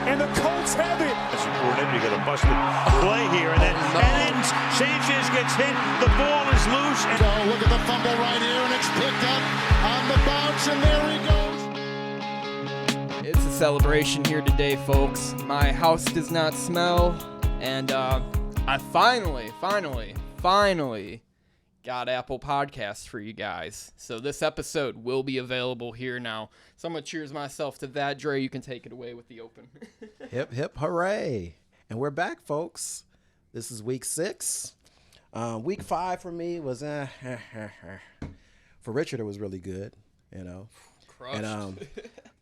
and the Colts have it. That's important. You got a busted play here, and then Sanchez gets hit. The ball is loose. And look at the fumble right here, and it's picked up on the bounce, and there he goes. It's a celebration here today, folks. My house does not smell, and I finally got Apple Podcasts for you guys. So this episode will be available here now. So I'm going to cheers myself to that. Dre, you can take it away with the open. Hip, hip, hooray. And we're back, folks. This is week 6. Week 5 for me was, for Richard, it was really good, you know. Crushed. And,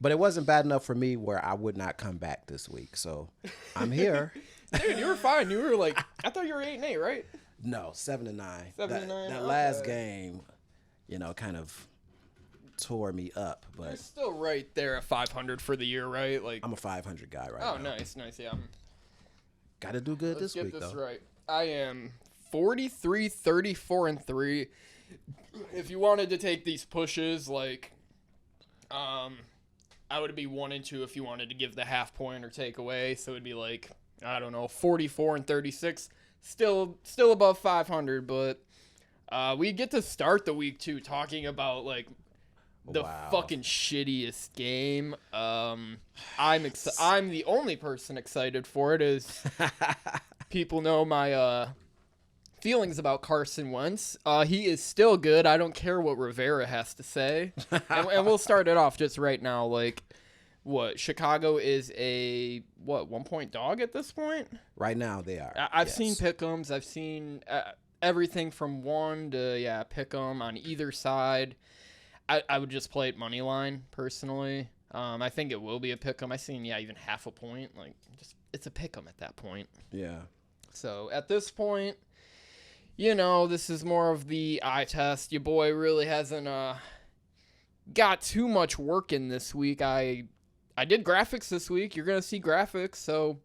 but it wasn't bad enough for me where I would not come back this week. So I'm here. Dude, you were fine. You were like, I thought you were 8-8, right? No, 7-9. 7-9. That last game, you know, kind of tore me up. But you're still right there at 500 for the year, right? Like I'm a 500 guy right now. Oh, nice. Yeah. Got to do good this week, though. Let's get this though. right. I am 43, 34, and 3. If you wanted to take these pushes, like, I would be 1 and 2 if you wanted to give the half point or take away. So it'd be like, I don't know, 44 and 36. Still above 500, but we get to start the week 2 talking about like the fucking shittiest game. I'm the only person excited for it, as people know my feelings about Carson Wentz. He is still good. I don't care what Rivera has to say, and we'll start it off just right now. Like, what, Chicago is a 1-point dog at this point? Right now they are. I've seen pick'ems. I've seen everything from 1 to pick'em on either side. I would just play it money line personally. I think it will be a pick'em. I've seen even half a point. Like, just it's a pick'em at that point. Yeah. So at this point, you know, this is more of the eye test. Your boy really hasn't got too much work in this week. I did graphics this week. You're going to see graphics, so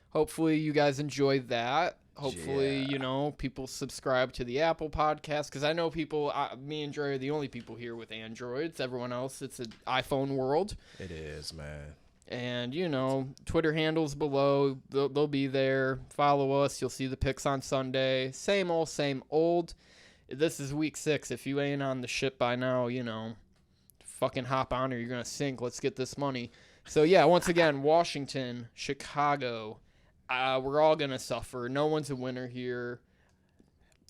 hopefully you guys enjoy that. Hopefully, you know, people subscribe to the Apple Podcast, because I know people, me and Dre are the only people here with Androids. Everyone else, it's an iPhone world. It is, man. And, you know, Twitter handles below. They'll be there. Follow us. You'll see the picks on Sunday. Same old. This is week 6. If you ain't on the ship by now, you know, fucking hop on or you're going to sink. Let's get this money. So, yeah, once again, Washington, Chicago, we're all going to suffer. No one's a winner here.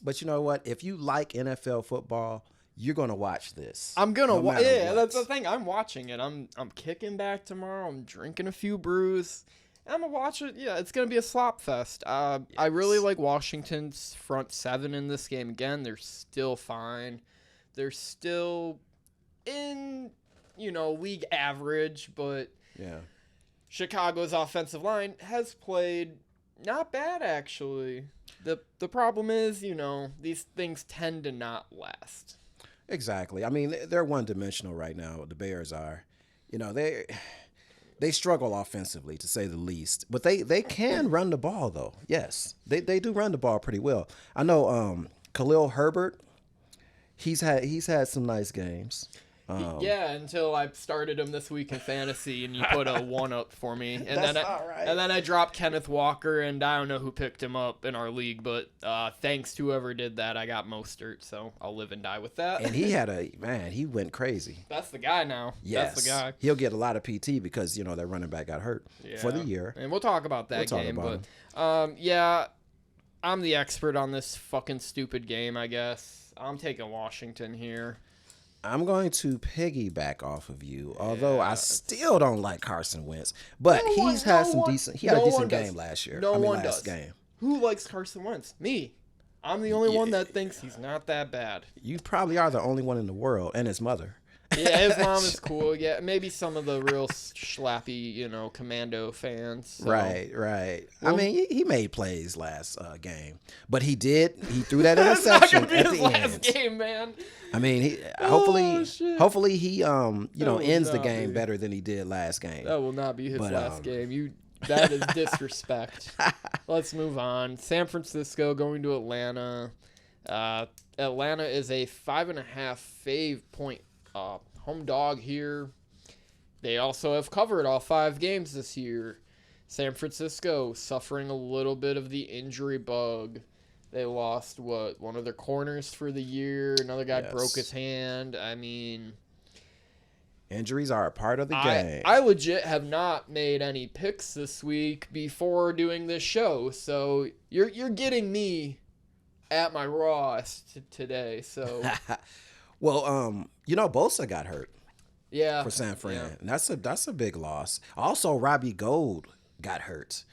But you know what? If you like NFL football, you're going to watch this. I'm going to watch. Yeah, that's the thing. I'm watching it. I'm kicking back tomorrow. I'm drinking a few brews. I'm going to watch it. Yeah, it's going to be a slop fest. Yes. I really like Washington's front 7 in this game. Again, they're still fine. They're still in, you know, league average, but yeah, Chicago's offensive line has played not bad, actually. The problem is, you know, these things tend to not last. Exactly. I mean, they're one-dimensional right now. The Bears are. You know, they struggle offensively, to say the least. But they can run the ball, though. Yes, they do run the ball pretty well. I know Khalil Herbert, he's had some nice games. Yeah, until I started him this week in fantasy, and you put a 1-up for me, and That's not right. And then I dropped Kenneth Walker, and I don't know who picked him up in our league, but thanks to whoever did that, I got Mostert, so I'll live and die with that. And he went crazy. That's the guy now. Yes, that's the guy. He'll get a lot of PT because, you know, their running back got hurt for the year. And we'll talk about that game, yeah, I'm the expert on this fucking stupid game, I guess. I'm taking Washington here. I'm going to piggyback off of you, although I still don't like Carson Wentz. But he had a decent game last year. Last game. Who likes Carson Wentz? Me. I'm the only one that thinks he's not that bad. You probably are the only one in the world, and his mother. Yeah, his mom is cool. Yeah, maybe some of the real schlappy, you know, Commando fans. So. Right. Well, I mean, he made plays last game, but he threw that interception at the end. Last game, man. I mean, hopefully he ends the game better than he did last game. That will not be his last game. That is disrespect. Let's move on. San Francisco going to Atlanta. Atlanta is a 5.5 point home dog here. They also have covered all 5 games this year. San Francisco suffering a little bit of the injury bug. They lost, one of their corners for the year. Another guy broke his hand. I mean, injuries are a part of the game. I legit have not made any picks this week before doing this show. So you're getting me at my rawest today. So well, Bosa got hurt. Yeah. For San Fran. Yeah. And that's a big loss. Also, Robbie Gould got hurt.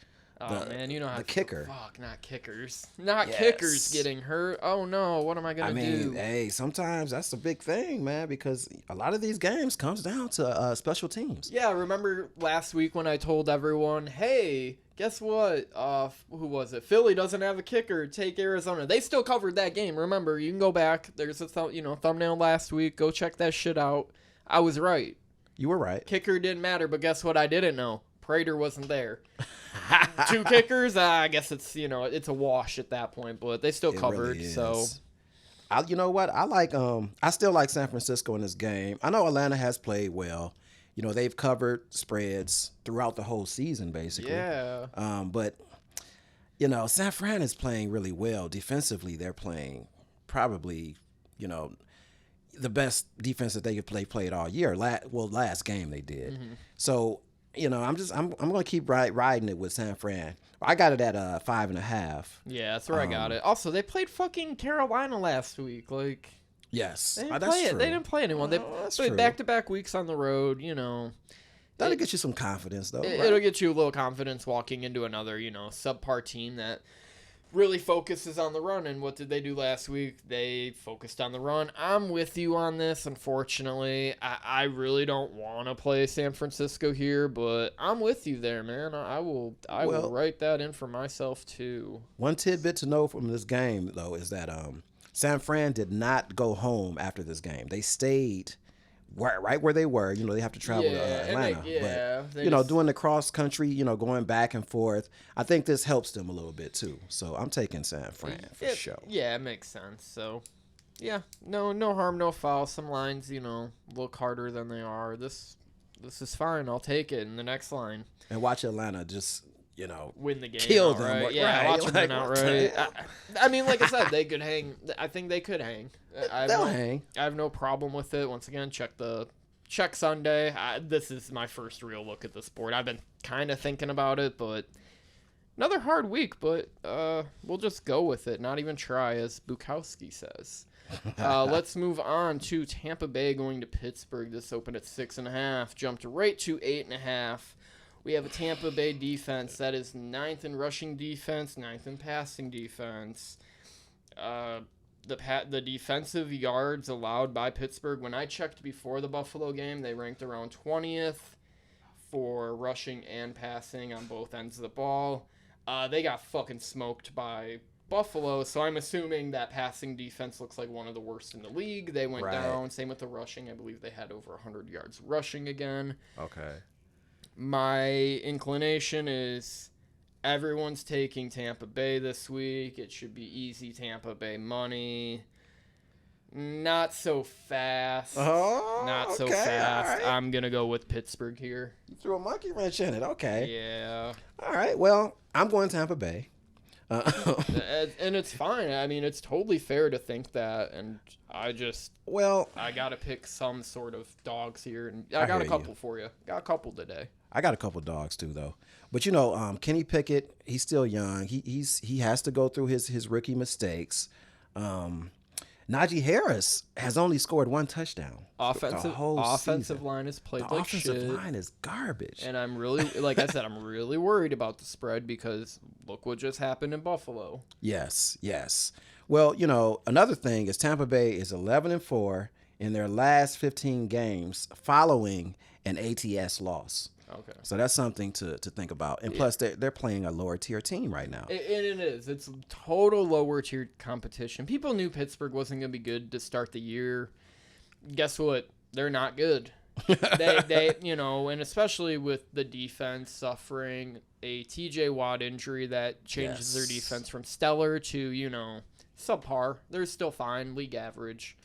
Oh, man, you know how the kicker. Fuck, not kickers. Not kickers getting hurt. Oh, no, what am I going to do? Hey, sometimes that's a big thing, man, because a lot of these games comes down to special teams. Yeah, remember last week when I told everyone, hey, guess what? Who was it? Philly doesn't have a kicker. Take Arizona. They still covered that game. Remember, you can go back. There's a thumbnail last week. Go check that shit out. I was right. You were right. Kicker didn't matter, but guess what I didn't know? Prater wasn't there. 2 kickers, I guess it's a wash at that point, but they still covered. Really so, you know what? I still like San Francisco in this game. I know Atlanta has played well. They've covered spreads throughout the whole season, basically. Yeah. But San Fran is playing really well defensively. They're playing probably the best defense that they could played all year. Last game they did. Mm-hmm. So. I'm going to keep riding it with San Fran. I got it at 5.5. Yeah, that's where I got it. Also, they played fucking Carolina last week. Like, yes, they didn't play anyone. They played back-to-back weeks on the road. That'll get you some confidence, though. It'll get you a little confidence walking into another, subpar team that really focuses on the run. And what did they do last week? They focused on the run. I'm with you on this, unfortunately. I really don't want to play San Francisco here, but I'm with you there, man. I will write that in for myself, too. One tidbit to know from this game, though, is that San Fran did not go home after this game. They stayed right where they were. They have to travel to Atlanta. But doing the cross country, going back and forth, I think this helps them a little bit too. So I'm taking San Fran for sure. Yeah, it makes sense. So yeah, no harm, no foul. Some lines, look harder than they are. This is fine. I'll take it in the next line. And watch Atlanta just win the game, kill them. Right? Like, yeah, right. Watch them win outright. I mean, like I said, they could hang. I think they could hang. They'll hang. I have no problem with it. Once again, check Sunday. This is my first real look at the sport. I've been kind of thinking about it, but another hard week. But we'll just go with it. Not even try, as Bukowski says. Let's move on to Tampa Bay going to Pittsburgh. This opened at 6.5, jumped right to 8.5. We have a Tampa Bay defense that is 9th in rushing defense, 9th in passing defense. The defensive yards allowed by Pittsburgh, when I checked before the Buffalo game, they ranked around 20th for rushing and passing on both ends of the ball. They got fucking smoked by Buffalo, so I'm assuming that passing defense looks like one of the worst in the league. They went down. Same with the rushing. I believe they had over 100 yards rushing again. Okay. My inclination is everyone's taking Tampa Bay this week. It should be easy Tampa Bay money. Not so fast. Oh, Not so fast. Right. I'm going to go with Pittsburgh here. You threw a monkey wrench in it. Okay. Yeah. All right. Well, I'm going Tampa Bay. And it's fine. I mean, it's totally fair to think that. And I got to pick some sort of dogs here. And I got a couple for you. Got a couple today. I got a couple dogs too, though. But Kenny Pickett, he's still young. He has to go through his rookie mistakes. Najee Harris has only scored 1 touchdown. Offensive line has played like shit. The offensive line is garbage. And I'm really, like I said, I'm really worried about the spread because look what just happened in Buffalo. Yes. Well, another thing is Tampa Bay is 11-4 in their last 15 games following an ATS loss. Okay. So that's something to think about. And plus, they're playing a lower tier team right now. And it is. It's total lower tier competition. People knew Pittsburgh wasn't going to be good to start the year. Guess what? They're not good. they and especially with the defense suffering a TJ Watt injury that changes their defense from stellar to, subpar. They're still fine, league average.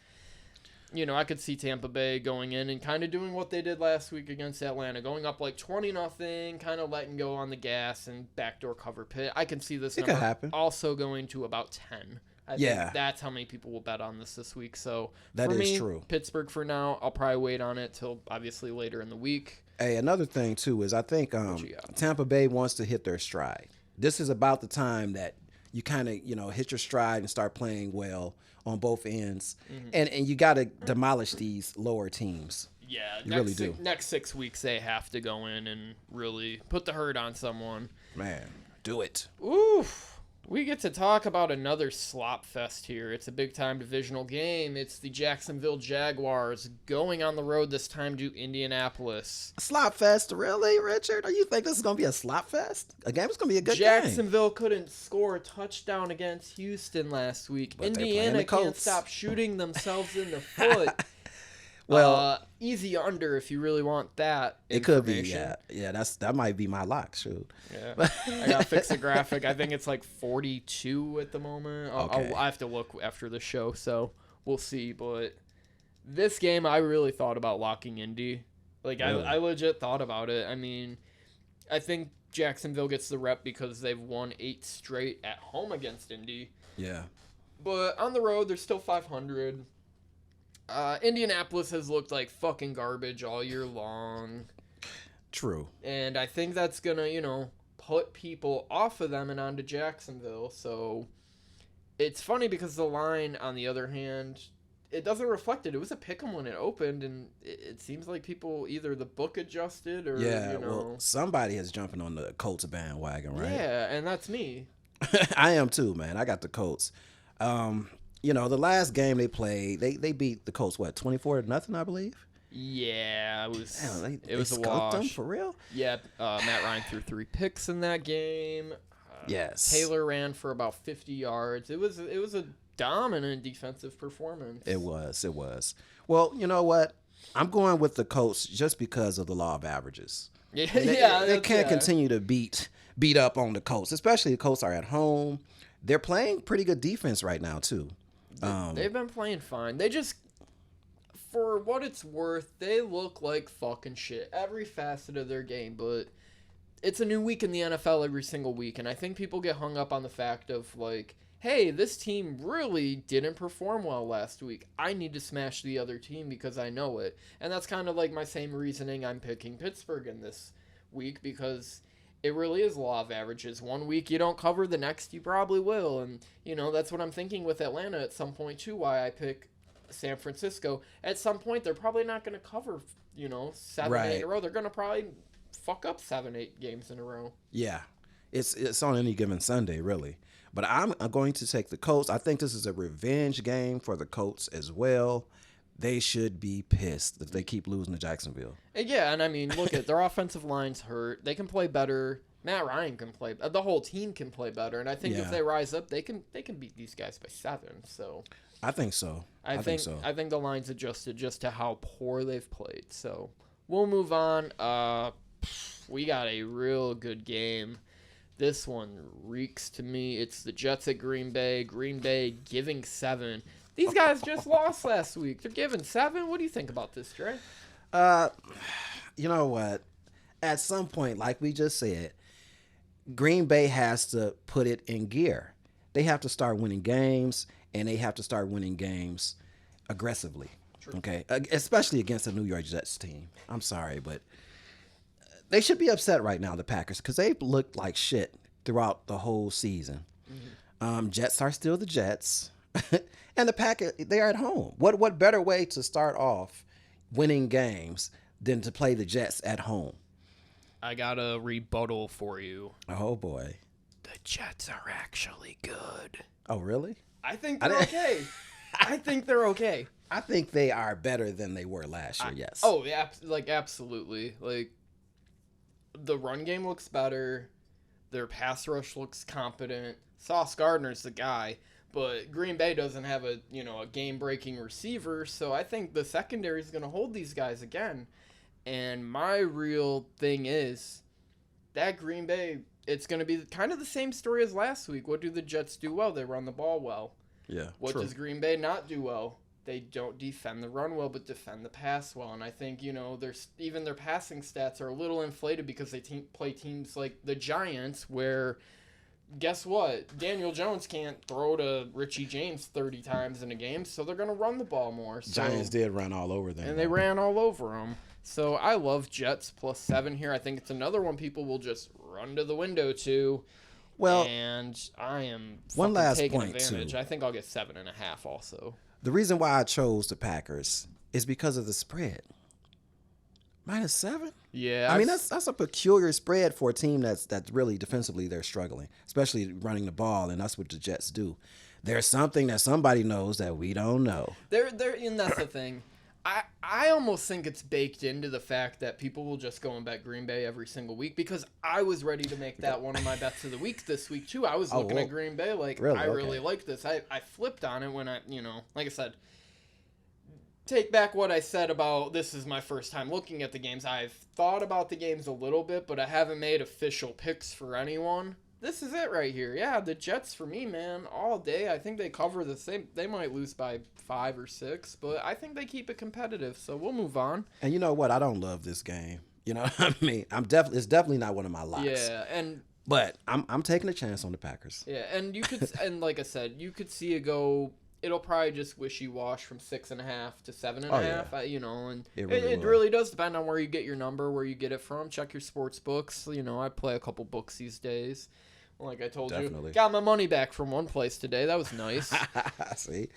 I could see Tampa Bay going in and kind of doing what they did last week against Atlanta, going up like 20-0, kind of letting go on the gas and backdoor cover Pitt. I can see this number could happen. also going to about 10. I think that's how many people will bet on this week. So that for is me, true. Pittsburgh for now. I'll probably wait on it till obviously later in the week. Hey, another thing too is I think Tampa Bay wants to hit their stride. This is about the time that you kind of hit your stride and start playing well on both ends, and you got to demolish these lower teams. Yeah, you really do. Next 6 weeks they have to go in and really put the hurt on someone. Man, do it. Oof. We get to talk about another slop fest here. It's a big-time divisional game. It's the Jacksonville Jaguars going on the road this time to Indianapolis. Slop fest, really, Richard? Do you think this is going to be a slop fest? A game is going to be a good Jacksonville couldn't score a touchdown against Houston last week. But Indiana can't stop shooting themselves in the foot. Well, easy under if you really want that. It could be, yeah. That might be my lock. Shoot. Yeah, I gotta fix the graphic. I think it's like 42 at the moment. Okay. I have to look after the show, so we'll see. But this game, I really thought about locking Indy. Like Really? I legit thought about it. I mean, I think Jacksonville gets the rep because they've won 8 straight at home against Indy. Yeah. But on the road, they're still 500. Indianapolis has looked like fucking garbage all year long. True. And I think that's going to, put people off of them and onto Jacksonville. So it's funny because the line, on the other hand, it doesn't reflect it. It was a pick'em when it opened, and it seems like people either the book adjusted or, well, somebody is jumping on the Colts bandwagon, right? Yeah, and that's me. I am too, man. I got the Colts. The last game they played, they beat the Colts, 24-0, I believe? Yeah, it was. Damn, it was a skunked them wash. for real. Yeah, Matt Ryan threw 3 picks in that game. Yes. Taylor ran for about 50 yards. It was a dominant defensive performance. It was. Well, you know what? I'm going with the Colts just because of the law of averages. Yeah, They can't continue to beat up on the Colts, especially the Colts are at home. They're playing pretty good defense right now too. They've been playing fine. They just, for what it's worth, they look like fucking shit every facet of their game. But it's a new week in the NFL every single week, and I think people get hung up on the fact of like, hey, this team really didn't perform well last week. I need to smash the other team because I know it. And that's kind of like my same reasoning I'm picking Pittsburgh in this week, because it really is law of averages. One week you don't cover, the next you probably will. And, that's what I'm thinking with Atlanta at some point too, why I pick San Francisco. At some point they're probably not going to cover, 7, 8 in a row. They're going to probably fuck up 7, 8 games in a row. Yeah. It's on any given Sunday, really. But I'm going to take the Colts. I think this is a revenge game for the Colts as well. They should be pissed if they keep losing to Jacksonville. Yeah, and I mean, look at their offensive line's hurt. They can play better. Matt Ryan can play. The whole team can play better. And I think if they rise up, they can beat these guys by 7. So I think so. I think the line's adjusted just to how poor they've played. So we'll move on. We got a real good game. This one reeks to me. It's the Jets at Green Bay. Green Bay giving 7. These guys just lost last week. They're giving 7. What do you think about this, Dre? You know what? At some point, like we just said, Green Bay has to put it in gear. They have to start winning games, and they have to start winning games aggressively. True. Okay? Especially against the New York Jets team. I'm sorry, but they should be upset right now, the Packers, because they've looked like shit throughout the whole season. Mm-hmm. Jets are still the Jets. And the Packers, they are at home. What better way to start off winning games than to play the Jets at home? I got a rebuttal for you. Oh, boy. The Jets are actually good. Oh, really? I think they're okay. I think they're okay. I think they are better than they were last year, yes. Oh, yeah, absolutely. Like, the run game looks better. Their pass rush looks competent. Sauce Gardner's the guy. But Green Bay doesn't have a game-breaking receiver, so I think the secondary is going to hold these guys again. And my real thing is that Green Bay, it's going to be kind of the same story as last week. What do the Jets do well? They run the ball well. Yeah, What true. does Green Bay not do well? they don't defend the run well, but defend the pass well. And I think, even their passing stats are a little inflated because they play teams like the Giants, where guess what? Daniel Jones can't throw to Richie James 30 times in a game, so they're going to run the ball more. So, Giants did run all over them. and they ran all over them. So I love Jets +7 here. I think it's another one people will just run to the window to. Well, and I am one last taking point, advantage. too. I think I'll get 7.5 also. The reason why I chose the Packers is because of the spread. -7? Yeah. I mean, that's a peculiar spread for a team that's really defensively they're struggling, especially running the ball, and that's what the Jets do. There's something that somebody knows that we don't know. And that's the thing. I almost think it's baked into the fact that people will just go and bet Green Bay every single week, because I was ready to make that one of my bets of the week this week too. I was looking at Green Bay like, really? I really like this. I flipped on it when like I said, take back what I said about this is my first time looking at the games. I've thought about the games a little bit, but I haven't made official picks for anyone. This is it right here. Yeah, the Jets for me, man, all day. I think they cover the same. They might lose by 5 or 6, but I think they keep it competitive. So we'll move on. And you know what? I don't love this game. You know what I mean? It's definitely not one of my locks. Yeah, but I'm taking a chance on the Packers. Yeah, and you could, and like I said, you could see it go. It'll probably just wishy-wash from 6.5 to 7.5. Oh, yeah. And It it will. really does depend on where you get your number, where you get it from. Check your sports books. I play a couple books these days. Like I told Definitely. you, got my money back from one place today. That was nice. See,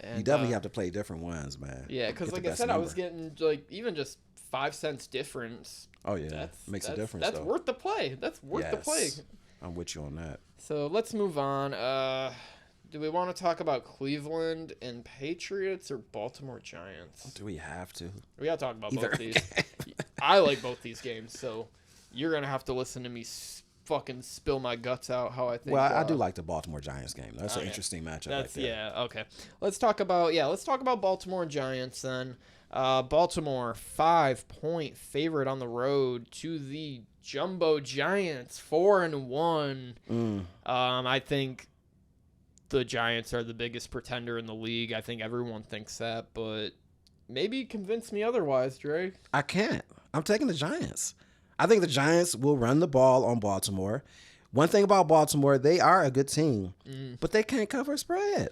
And, you definitely have to play different ones, man. Yeah, because Get like the I best said, I was number. getting even just 5 cents difference. Oh yeah, makes a difference. That's though. worth the play. That's worth the play. Yes. I'm with you on that. So let's move on. Do we want to talk about Cleveland and Patriots or Baltimore Giants? Do we have to? We gotta talk about Either. both these. I like both these games, so you're gonna have to listen to me fucking spill my guts out how I think. Well, I do like the Baltimore Giants game. That's an okay. interesting matchup That's right there. okay. Let's talk about Baltimore Giants then. Baltimore 5-point favorite on the road to the Jumbo Giants, 4-1. I think the Giants are the biggest pretender in the league. I think everyone thinks that, but maybe convince me otherwise, Dre. I can't. I'm taking the Giants. I think the Giants will run the ball on Baltimore. One thing about Baltimore, they are a good team, but they can't cover a spread.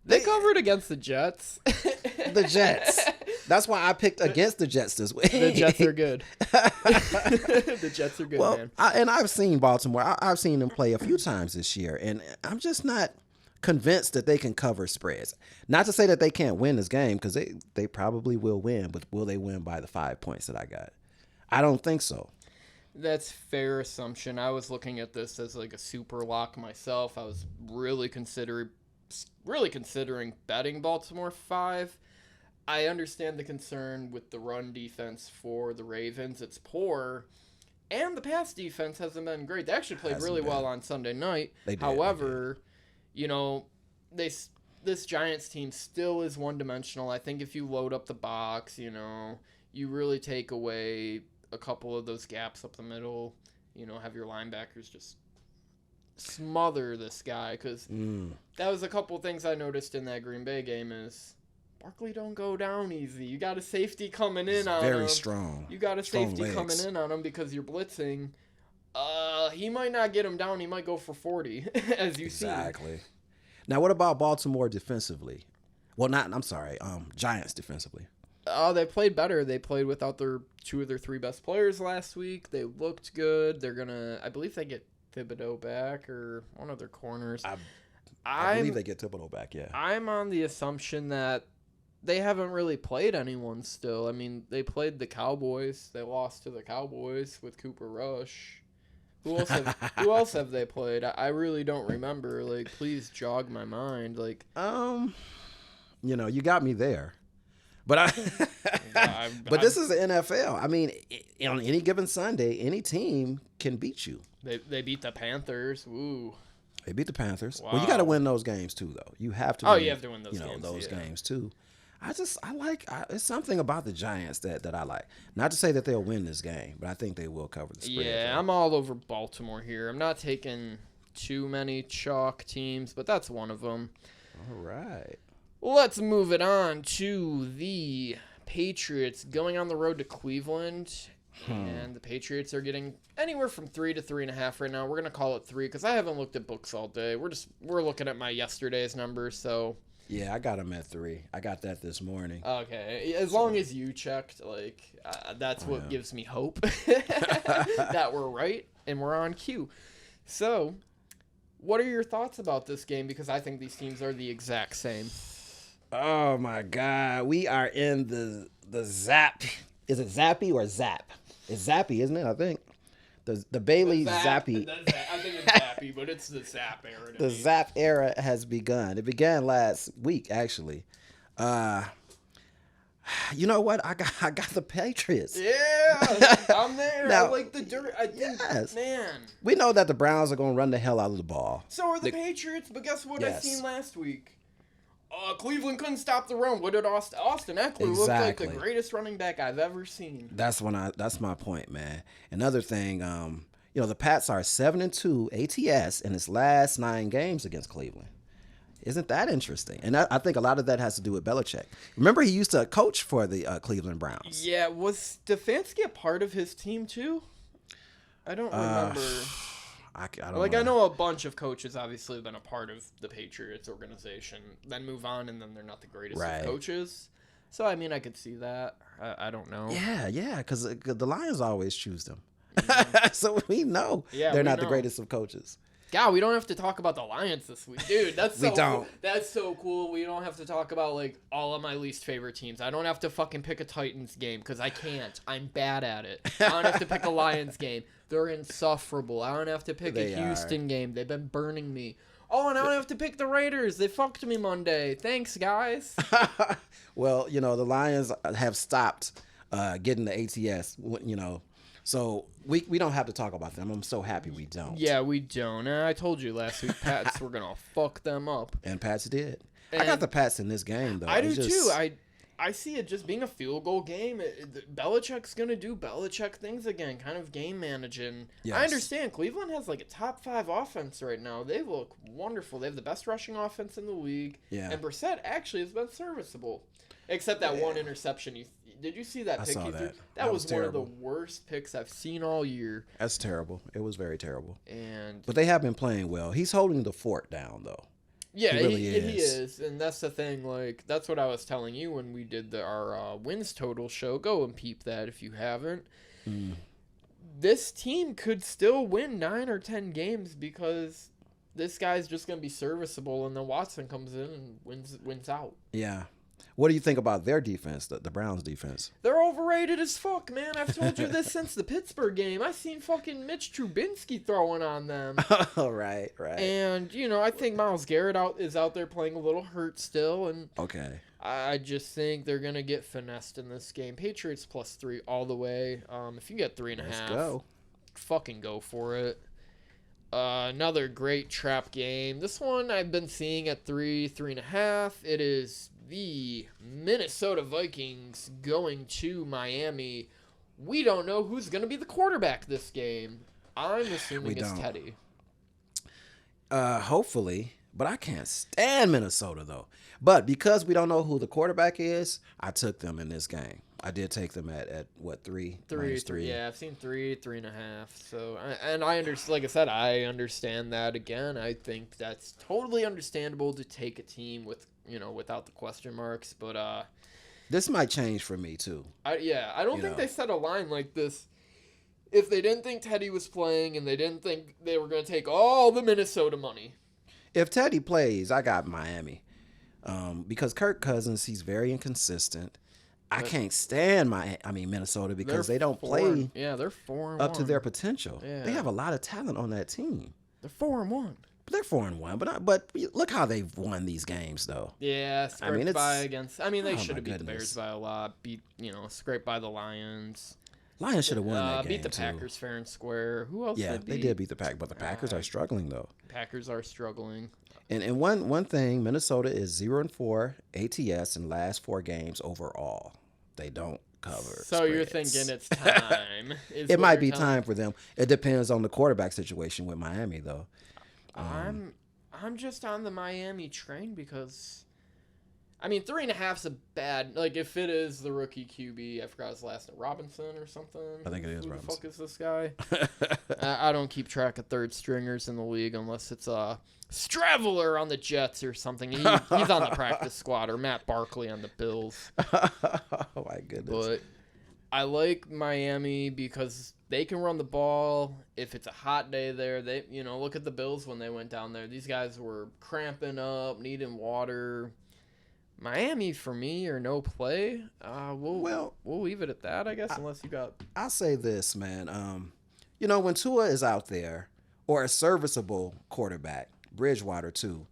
They covered against the Jets. The Jets. That's why I picked against the Jets this week. The Jets are good. The Jets are good, Well, man. I've seen Baltimore. I've seen them play a few times this year, and I'm just not convinced that they can cover spreads. Not to say that they can't win this game, because they probably will win, but will they win by the 5 points that I got? I don't think so. That's fair assumption. I was looking at this as like a super lock myself. I was really considering betting Baltimore 5. I understand the concern with the run defense for the Ravens. It's poor, and the pass defense hasn't been great. They actually played really well on Sunday night. They did, However, this Giants team still is one-dimensional. I think if you load up the box, you really take away a couple of those gaps up the middle, have your linebackers just smother this guy, because that was a couple of things I noticed in that Green Bay game is Barkley don't go down easy. You got a safety coming in on him. Very strong. You got a Strong safety legs. coming in on him because you're blitzing. He might not get him down. He might go for 40, as you see. Exactly. Now, what about Baltimore defensively? Well, Giants defensively. They played better. They played without their 2 of their 3 best players last week. They looked good. I believe they get Thibodeau back, or one of their corners. I believe they get Thibodeau back, yeah. I'm on the assumption that they haven't really played anyone still. I mean, they played the Cowboys. They lost to the Cowboys with Cooper Rush. Who else have they played? I really don't remember. Like, please jog my mind. Like, you got me there. But but this is the NFL. I mean, on any given Sunday, any team can beat you. They beat the Panthers. Ooh. They beat the Panthers. Wow. Well, you got to win those games too, though. You have to. You have to win those games. Those yeah. games too. It's something about the Giants that I like. Not to say that they'll win this game, but I think they will cover the spread. Yeah, I'm all over Baltimore here. I'm not taking too many chalk teams, but that's one of them. All right. Let's move it on to the Patriots going on the road to Cleveland. And the Patriots are getting anywhere from 3 to 3.5 right now. We're gonna call it 3 because I haven't looked at books all day. We're looking at my yesterday's numbers. So Yeah, I got them at 3. I got that this morning. okay, as long as you checked, like that's what gives me hope that we're right and we're on cue. So, what are your thoughts about this game? Because I think these teams are the exact same. Oh my God, we are in the Zap. Is it Zappy or Zap? It's Zappy, isn't it? I think the Bailey Zappy. I think it's Zappy, but it's the Zap era. The Zap era has begun. It began last week, actually. You know what? I got the Patriots. Yeah, I'm there. Now, I like the dirt. I think, yes. man. We know that the Browns are going to run the hell out of the ball. So are the Patriots, but guess what I Yes. seen last week? Cleveland couldn't stop the run. What did Austin Eckler look like the Exactly. greatest running back I've ever seen? That's my point, man. Another thing, the Pats are 7-2 ATS in its last 9 games against Cleveland. Isn't that interesting? And I think a lot of that has to do with Belichick. Remember, he used to coach for the Cleveland Browns. Yeah, was Stefanski a part of his team too? I don't remember. I don't Like, know. I know a bunch of coaches obviously have been a part of the Patriots organization, then move on, and then they're not the greatest Right. of coaches. So, I mean, I could see that. I don't know. Yeah, because the Lions always choose them. So we know Yeah, they're we not the know. greatest of coaches. God, we don't have to talk about the Lions this week. Dude, that's so We don't. Cool. That's so cool. We don't have to talk about, like, all of my least favorite teams. I don't have to fucking pick a Titans game, because I can't. I'm bad at it. I don't have to pick a Lions game. They're insufferable. I don't have to pick They a Houston game. They've been burning me. Oh, and I don't have to pick the Raiders. They fucked me Monday. Thanks, guys. Well, the Lions have stopped getting the ATS, so we don't have to talk about them. I'm so happy we don't. Yeah, we don't. I told you last week, Pats were going to fuck them up. And Pats did. I And got the Pats in this game, though. I do It's just- too. I see it just being a field goal game. Belichick's going to do Belichick things again, kind of game managing. Yes. I understand. Cleveland has like a top 5 offense right now. They look wonderful. They have the best rushing offense in the league. Yeah. And Brissett actually has been serviceable. Except that one interception. Did you see that I pick saw he threw? that. That That was was one of the terrible. worst picks I've seen all year. That's terrible. It was very terrible. And But they have been playing well. He's holding the fort down, though. yeah, He really he is. is, and that's the thing. Like, that's what I was telling you when we did our wins total show. Go and peep that if you haven't. This team could still win 9 or 10 games because this guy's just gonna be serviceable, and then Watson comes in and wins out. Yeah. What do you think about their defense, the Browns' defense? They're overrated as fuck, man. I've told you this since the Pittsburgh game. I seen fucking Mitch Trubisky throwing on them. Oh, right. And, I think Myles Garrett is out there playing a little hurt still, and Okay. I just think they're going to get finessed in this game. Patriots +3 all the way. If you get 3.5, Let's go. fucking go for it. Another great trap game. This one I've been seeing at 3.5. It is the Minnesota Vikings going to Miami. We don't know who's going to be the quarterback this game. I'm assuming it's don't. Teddy. Hopefully, but I can't stand Minnesota, though. But because we don't know who the quarterback is, I took them in this game. I did take them at what, 3? Minus 3. Yeah, I've seen 3.5. So, and I understand. Like I said, I understand that again. I think that's totally understandable to take a team with without the question marks. But This might change for me too. I don't You think know. they set a line like this if they didn't think Teddy was playing and they didn't think they were going to take all the Minnesota money. If Teddy plays, I got Miami. Because Kirk Cousins, he's very inconsistent. I can't stand Minnesota because they don't play Yeah, they're 4-1 up to their potential. Yeah. They have a lot of talent on that team. They're 4-1. But they're 4-1. But look how they've won these games, though. Yeah, scraped mean, by it's- against. I mean, they oh should my have beat the goodness. Bears by a lot. Scraped by the Lions. Lions should have won that game Beat the too. Packers fair and square. Who else? Yeah, they they did beat the Packers, but the Packers are struggling though. Packers are struggling. And one thing, Minnesota is 0-4 ATS in last 4 games overall. They don't cover. So you're spreads. thinking it's time. is It what might you're be telling- time for them. It depends on the quarterback situation with Miami, though. I'm just on the Miami train because I mean, 3.5's a bad. Like, if it is the rookie QB, I forgot his last name, Robinson or something. I think it is Who Robinson. the fuck is this guy? I don't keep track of third stringers in the league unless it's Straveler on the Jets or something. He's on the practice squad, or Matt Barkley on the Bills. Oh my goodness. But I like Miami because they can run the ball. If it's a hot day there, they look at the Bills when they went down there. These guys were cramping up, needing water. Miami for me or no play. We'll leave it at that, I guess, unless you got. I'll say this, man. When Tua is out there, or a serviceable quarterback, Bridgewater too,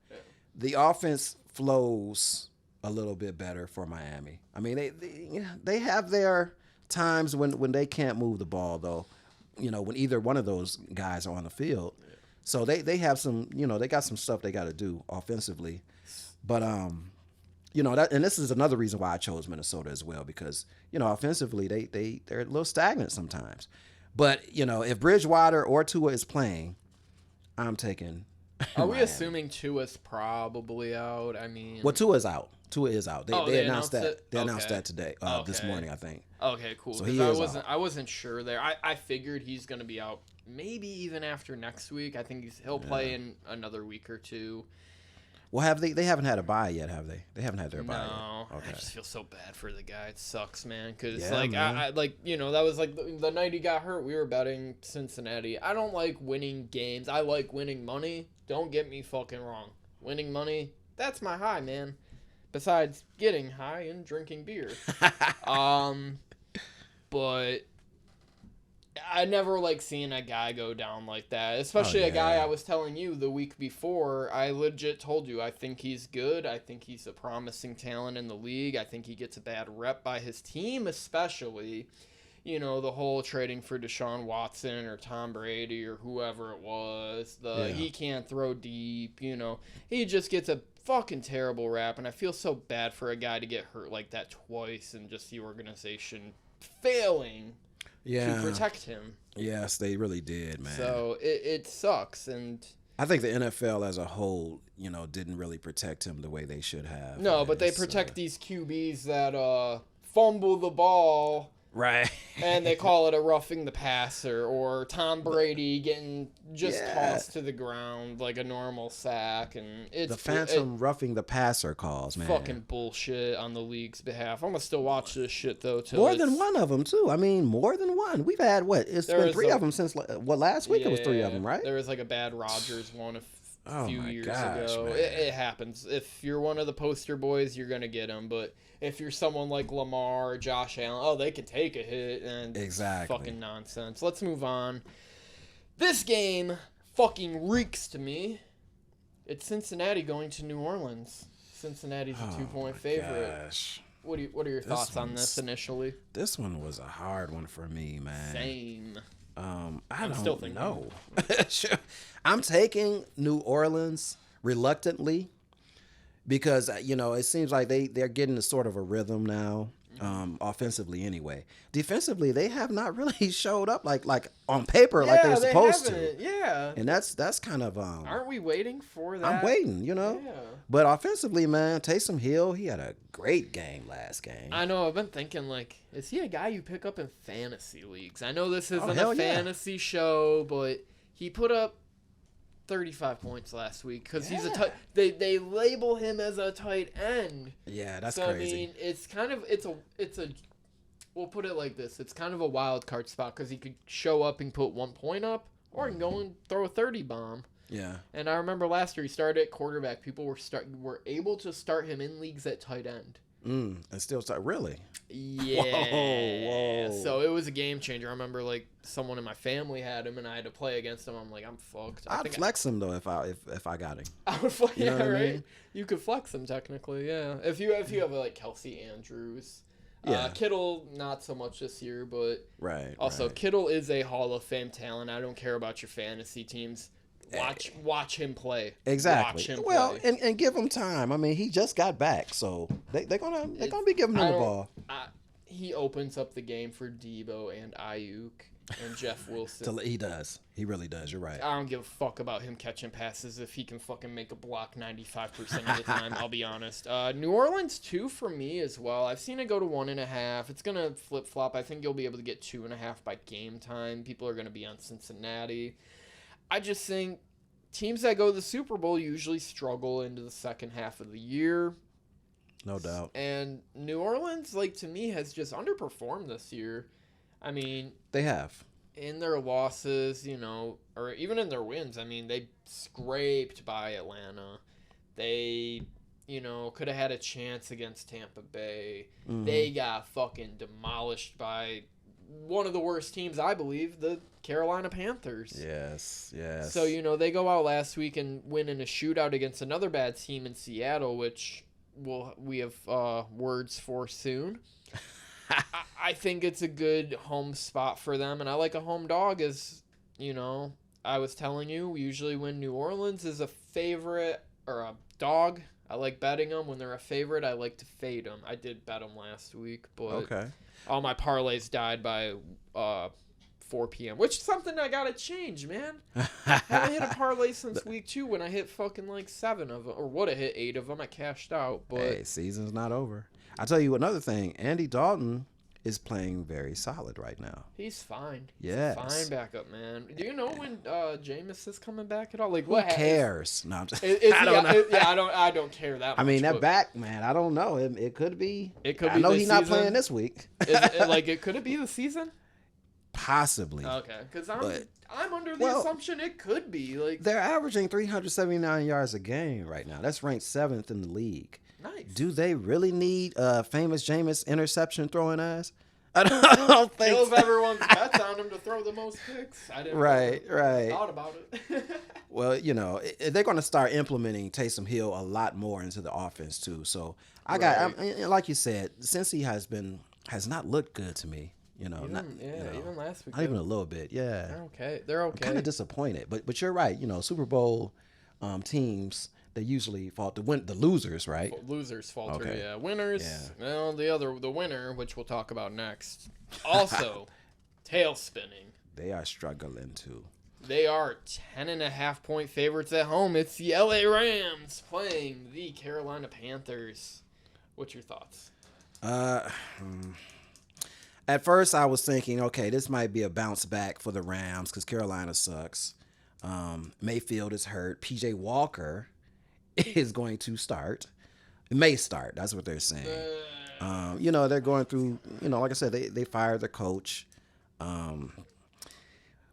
the offense flows a little bit better for Miami. I mean, they have their times when they can't move the ball, though. When either one of those guys are on the field, so they have some. They got some stuff they got to do offensively, but and this is another reason why I chose Minnesota as well, because offensively they're a little stagnant sometimes. But if Bridgewater or Tua is playing, I'm taking. Are we Miami. assuming Tua's probably out? I mean, Well, Tua is out. Tua is out. They announced that. it? They announced Okay. that today, this Okay. morning, I think. Okay, cool. So 'Cause he is I wasn't sure there. I figured he's gonna be out maybe even after next week. I think he'll play in another week or two. Well, they haven't had a bye yet, have they? They haven't had their bye No, yet. Okay. I just feel so bad for the guy. It sucks, man. Because Yeah, like man. I that was like the night he got hurt. We were betting Cincinnati. I don't like winning games. I like winning money. Don't get me fucking wrong. Winning money, that's my high, man. Besides getting high and drinking beer. But I never like seeing a guy go down like that, especially a guy yeah. I was telling you the week before. I legit told you I think he's good. I think he's a promising talent in the league. I think he gets a bad rep by his team, especially, the whole trading for Deshaun Watson or Tom Brady or whoever it was. He can't throw deep, He just gets a fucking terrible rap, and I feel so bad for a guy to get hurt like that twice and just the organization failing to protect him. Yes, they really did, man. So it sucks, and I think the NFL as a whole, didn't really protect him the way they should have. no, but they It's, protect these QBs that fumble the ball. right. And they call it a roughing the passer, or Tom Brady getting just tossed to the ground like a normal sack, and it's The phantom roughing the passer calls, man. fucking bullshit on the league's behalf. I'm gonna still watch this shit though. Till More than one of them too. I mean, more than one. We've had It's There been was three a- of them since last week. It was three of them, right? There was like a bad Rodgers one a few my years gosh, ago. man. It happens. If you're one of the poster boys, you're gonna get them. But if you're someone like Lamar or Josh Allen, they can take a hit, and Exactly. fucking nonsense. Let's move on. This game fucking reeks to me. It's Cincinnati going to New Orleans. Cincinnati's a 2-point favorite. Gosh. What are your thoughts on one's- this initially? This one was a hard one for me, man. Same. I don't still thinking. know. I'm taking New Orleans reluctantly because it seems like they're getting a sort of a rhythm now, offensively anyway. Defensively, they have not really showed up like on paper like they're supposed to. haven't. Yeah. And that's kind of Aren't we waiting for that? I'm waiting, Yeah. But offensively, man, Taysom Hill, he had a great game last game. I know. I've been thinking, is he a guy you pick up in fantasy leagues? I know this isn't hell a yeah. fantasy show, but he put up 35 points last week because he's a tight. They label him as a tight end. Yeah, that's so crazy. I mean, it's kind of it's a. We'll put it like this: it's kind of a wild card spot because he could show up and put 1 point up, or he can go and throw a 30 bomb. Yeah. And I remember last year he started at quarterback. People were able to start him in leagues at tight end. And still start really. Yeah. Whoa. So it was a game changer. I remember someone in my family had him and I had to play against him. I'm like, I'm fucked. I'd flex him though if I got him. I would flex. You know Yeah, what I right. mean? You could flex him technically. Yeah. If you have like Kelsey Andrews. Yeah. Kittle not so much this year, but Right. also right. Kittle is a Hall of Fame talent. I don't care about your fantasy teams. Watch him play. Exactly. Watch him Well, play. and give him time. I mean, he just got back, so they're gonna be giving him the ball. He opens up the game for Debo and Ayuk. and Jeff Wilson. He does. He really does. You're right. I don't give a fuck about him catching passes if he can fucking make a block 95% of the time, I'll be honest. New Orleans 2 for me as well. I've seen it go to 1.5. It's going to flip-flop. I think you'll be able to get 2.5 by game time. People are going to be on Cincinnati. I just think teams that go to the Super Bowl usually struggle into the second half of the year. No doubt. And New Orleans, like, to me, has just underperformed this year. I mean, They have. in their losses, you know, or even in their wins, I mean, they scraped by Atlanta. They, you know, could have had a chance against Tampa Bay. Mm-hmm. They got fucking demolished by one of the worst teams, I believe, the Carolina Panthers. Yes, yes. So, you know, they go out last week and win in a shootout against another bad team in Seattle, which we have words for soon. I think it's a good home spot for them, and I like a home dog as, you know, I was telling you, usually when New Orleans is a favorite or a dog, I like betting them. When they're a favorite, I like to fade them. I did bet them last week, but all my parlays died by 4 p.m., which is something I got to change, man. I haven't hit a parlay since week 2 when I hit fucking like 7 of them, or would have hit 8 of them. I cashed out, but Hey, season's not over. I'll tell you another thing. Andy Dalton is playing very solid right now. he's fine. Yes. Fine backup, man. Do you know when Jameis is coming back at all? Like, Who what cares? No, I'm just, I don't know. I don't care that much. I mean, that but back, man, I don't know. It could be. It could I be know this he's not season. playing this week. Could it be the season? Possibly. Okay, because But- I'm under the assumption it could be. Like, They're averaging 379 yards a game right now. That's ranked 7th in the league. nice. Do they really need famous Jameis interception throwing ass? I don't think Kills so. everyone's bets on him to throw the most picks. I didn't Right. thought about it. Well, you know, they're going to start implementing Taysom Hill a lot more into the offense too. So like you said, since he has not looked good to me. You know, even last week. not even a little bit. Yeah, They're okay. They're okay. I'm kind of disappointed, but you're right. You know, Super Bowl teams, they usually fall to win the losers, right? Losers falter, Okay. yeah. Winners, Yeah. well, the winner, which we'll talk about next, also tail spinning. They are struggling too. They are 10.5 point favorites at home. It's the LA Rams playing the Carolina Panthers. What's your thoughts? At first, I was thinking, okay, this might be a bounce back for the Rams because Carolina sucks. Mayfield is hurt. PJ Walker is going to start. It may start. That's what they're saying. You know, they're going through, you know, like I said, they fired their coach.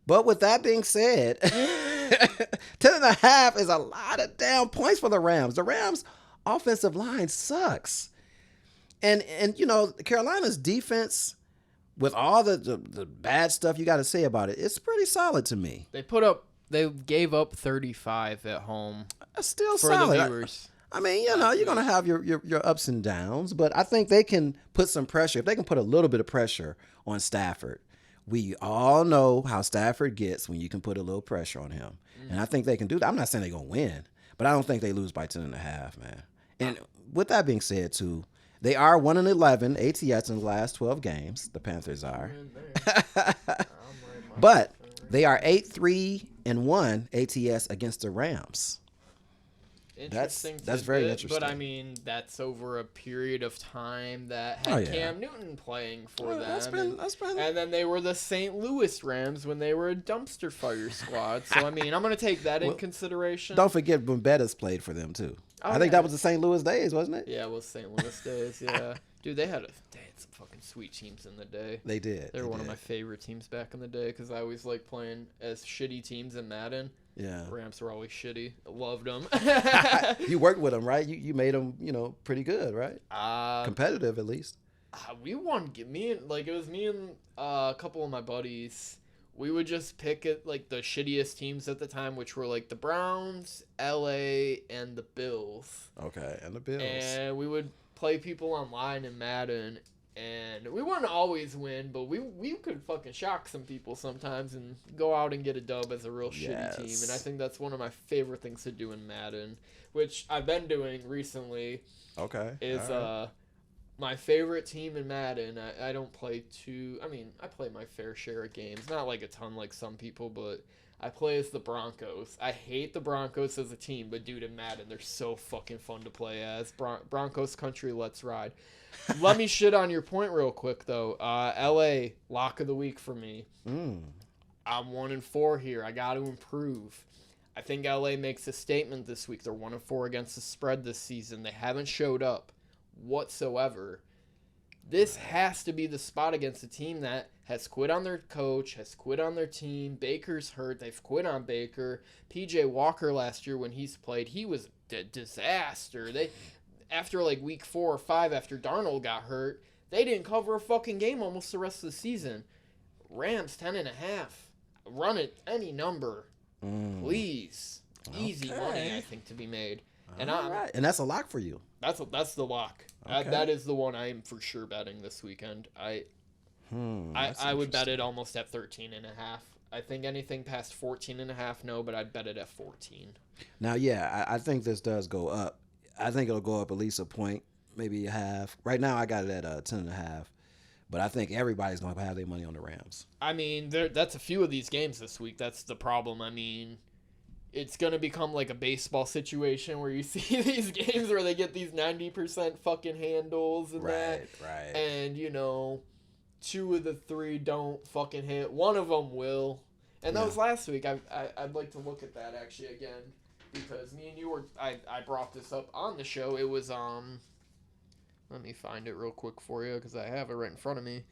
But with that being said, 10.5 is a lot of damn points for the Rams. The Rams' offensive line sucks. And you know, Carolina's defense, with all the bad stuff you got to say about it, it's pretty solid to me. They gave up 35 at home It's still for solid. the viewers. I mean, you know, you're going to have your ups and downs, but I think they can put some pressure. If they can put a little bit of pressure on Stafford, we all know how Stafford gets when you can put a little pressure on him. And I think they can do that. I'm not saying they're going to win, but I don't think they lose by 10.5, man. And with that being said, too, they are 1-11 ATS in the last 12 games. The Panthers are. But they are 8-3-1 ATS against the Rams. Interesting. That's very tidbit, interesting. But I mean, that's over a period of time that had Cam Newton playing for them. That's been. And then they were the St. Louis Rams when they were a dumpster fire squad. So I mean, I'm gonna take that in consideration. Don't forget when Bettis played for them too. I think that was the St. Louis days, wasn't it? Yeah, it was St. Louis days. Yeah, dude, they had some fucking sweet teams in the day. They did. They were one of my favorite teams back in the day because I always liked playing as shitty teams in Madden. Yeah. Rams were always shitty. I loved them. You worked with them, right? You made them, you know, pretty good, right? Competitive at least. We won. It was me and a couple of my buddies. We would just pick like the shittiest teams at the time, which were like the Browns, LA, and the Bills. Okay, and the Bills. And we would play people online in Madden, and we wouldn't always win, but we could fucking shock some people sometimes and go out and get a dub as a real shitty team. And I think that's one of my favorite things to do in Madden, which I've been doing recently. Okay. Is My favorite team in Madden, I don't play I play my fair share of games. Not like a ton like some people, but I play as the Broncos. I hate the Broncos as a team, but dude, in Madden, they're so fucking fun to play as. Broncos country, let's ride. Let me shit on your point real quick, though. LA, lock of the week for me. I'm 1-4 here. I got to improve. I think LA makes a statement this week. They're 1-4 against the spread this season. They haven't showed up whatsoever. This has to be the spot against a team that has quit on their coach, has quit on their team. Baker's hurt. They've quit on Baker. PJ Walker last year when he's played, he was a disaster. After like week 4 or 5 after Darnold got hurt, they didn't cover a fucking game almost the rest of the season. Rams 10.5. Run it any number. Please. Easy money, I think, to be made. And right. And that's a lock for you. That's the lock. Okay. That is the one I am for sure betting this weekend. I would bet it almost at 13.5. I think anything past 14.5, no, but I'd bet it at 14. Now, yeah, I think this does go up. I think it'll go up at least a point, maybe a half. Right now, I got it at 10.5. But I think everybody's going to have their money on the Rams. I mean, that's a few of these games this week. That's the problem. I mean, it's going to become like a baseball situation where you see these games where they get these 90% fucking handles and that. Right. And, 2 of the 3 don't fucking hit. One of them will. And that was last week. I'd like to look at that actually again because me and you I brought this up on the show. It was, let me find it real quick for you because I have it right in front of me.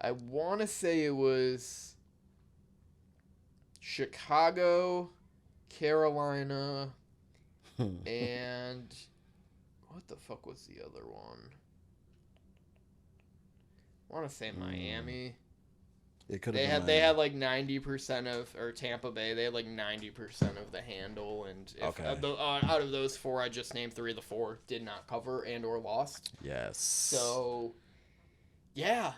I want to say it was Chicago, Carolina, and what the fuck was the other one? I want to say Miami. It could have they had like 90% or Tampa Bay. They had like 90% of the handle, and out of those 4 I just named, 3 of the 4 did not cover and or lost. Yes. So, yeah.